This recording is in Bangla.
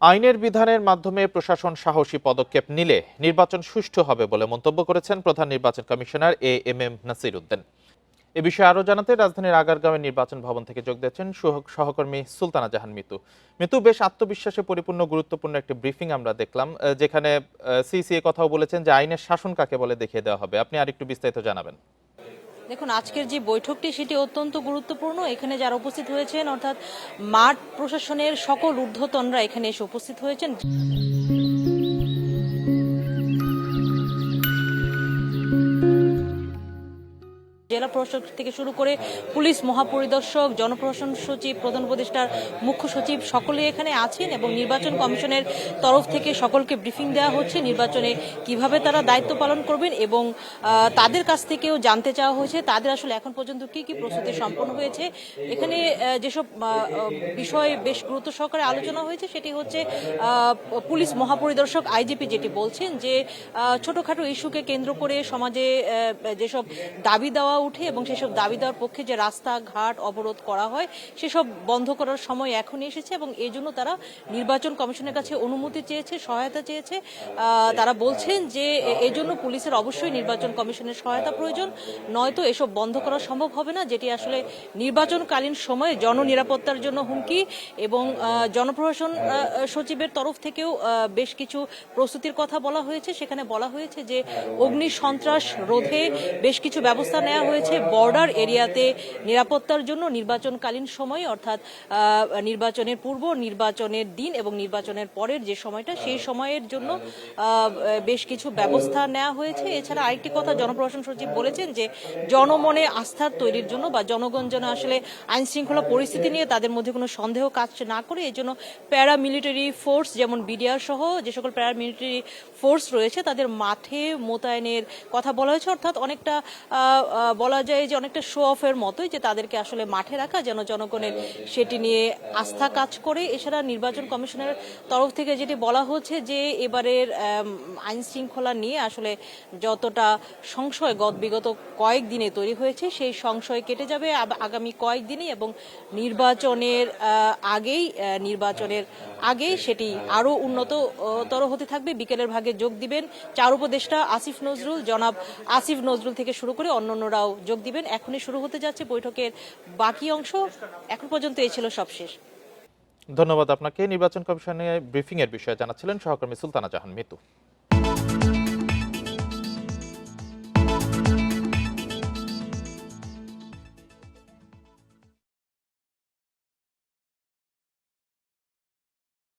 আইনের বিধানের মাধ্যমে প্রশাসন সাহসী পদক্ষেপ নিলে নির্বাচন সুষ্ঠু হবে বলে মন্তব্য করেছেন প্রধান নির্বাচন কমিশনার এএমএম নাসির উদ্দিন। এ বিষয়ে আরো জানাতে রাজধানীর আগারগাঁওয়ের নির্বাচন ভবন থেকে যোগ দিয়েছেন সহকর্মী সুলতানা জাহান মিতু বেশ আত্মবিশ্বাসে পরিপূর্ণ গুরুত্বপূর্ণ একটি ব্রিফিং আমরা দেখলাম, যেখানে সিসিএ কথাও বলেছেন যে আইনের শাসন কাকে বলে দেখিয়ে দেওয়া হবে। আপনি আরেকটু বিস্তারিত জানাবেন। দেখুন, আজকের যে বৈঠকটি সেটি অত্যন্ত গুরুত্বপূর্ণ। এখানে যারা উপস্থিত হয়েছেন অর্থাৎ মাঠ প্রশাসনের সকল ঊর্ধ্বতনরা এখানে এসে উপস্থিত হয়েছেন। জেলা প্রশাসক থেকে শুরু করে পুলিশ মহাপরিদর্শক, জনপ্রশাসন সচিব, প্রধান উপদেষ্টার মুখ্য সচিব সকলে এখানে আছেন এবং নির্বাচন কমিশনের তরফ থেকে সকলকে ব্রিফিং দেওয়া হচ্ছে নির্বাচনে কিভাবে তারা দায়িত্ব পালন করবেন এবং তাদের কাছ থেকেও জানতে চাওয়া হয়েছে তাদের আসলে এখন পর্যন্ত কি কি প্রস্তুতি সম্পন্ন হয়েছে। এখানে যেসব বিষয় বেশ গুরুত্ব সহকারে আলোচনা হয়েছে সেটি হচ্ছে পুলিশ মহাপরিদর্শক আইজিপি যেটি বলছেন যে ছোটখাটো ইস্যুকে কেন্দ্র করে সমাজে যেসব দাবি দেওয়া উঠে এবং সেসব দাবি দেওয়ার পক্ষে যে রাস্তাঘাট অবরোধ করা হয় সেসব বন্ধ করার সময় এখনই এসেছে এবং এই জন্য তারা নির্বাচন কমিশনের কাছে অনুমতি চেয়েছে, সহায়তা চেয়েছে। তারা বলছেন যে এই জন্য পুলিশের অবশ্যই নির্বাচন কমিশনের সহায়তা প্রয়োজন, নয়তো এসব বন্ধ করা সম্ভব হবে না, যেটি আসলে নির্বাচনকালীন সময়ে জননিরাপত্তার জন্য হুমকি। এবং জনপ্রশাসন সচিবের তরফ থেকেও বেশ কিছু প্রস্তুতির কথা বলা হয়েছে। সেখানে বলা হয়েছে যে অগ্নি সন্ত্রাস রোধে বেশ কিছু ব্যবস্থা নেওয়া হয়েছে। বর্ডার এরিয়াতে নিরাপত্তার জন্য নির্বাচনকালীন সময় অর্থাৎ নির্বাচনের পূর্ব, নির্বাচনের দিন এবং নির্বাচনের পরের যে সময়টা সেই সময়ের জন্য বেশ কিছু ব্যবস্থা নেওয়া হয়েছে। এছাড়া আরেকটি কথা জনপ্রশাসন সচিব বলেছেন যে জনমনে আস্থার তৈরির জন্য বা জনগণ যেন আসলে আইন শৃঙ্খলা পরিস্থিতি নিয়ে তাদের মধ্যে কোনো সন্দেহ কাজ না করে এই জন্য প্যারামিলিটারি ফোর্স যেমন বিডিআর সহ যে সকল প্যারামিলিটারি ফোর্স রয়েছে তাদের মাঠে মোতায়েনের কথা বলা হয়েছে। অর্থাৎ অনেকটা বলা যায় যে অনেকটা শো অফের মতোই যে তাদেরকে আসলে মাঠে রাখা যেন জনগণের সেটি নিয়ে আস্থা কাজ করে। এছাড়া নির্বাচন কমিশনের তরফ থেকে যেটি বলা হচ্ছে যে এবারের আইন শৃঙ্খলা নিয়ে আসলে যতটা সংশয় বিগত কয়েকদিনে তৈরি হয়েছে সেই সংশয় কেটে যাবে আগামী কয়েকদিনই এবং নির্বাচনের আগেই সেটি আরো উন্নততর হতে থাকবে। বিকেলের ভাগে যোগ দিবেন চার উপদেষ্টা আসিফ নজরুল, জনাব আসিফ নজরুল থেকে শুরু করে অন্যান্যরাও যোগ দিবেন। এখনই শুরু হতে যাচ্ছে বৈঠকের বাকি অংশ। এখন পর্যন্ত এই ছিল সবশেষ। ধন্যবাদ আপনাকে। নির্বাচন কমিশনের ব্রিফিং এর বিষয়ে জানাচ্ছিলেন সহকর্মী সুলতানা জাহান মিতু।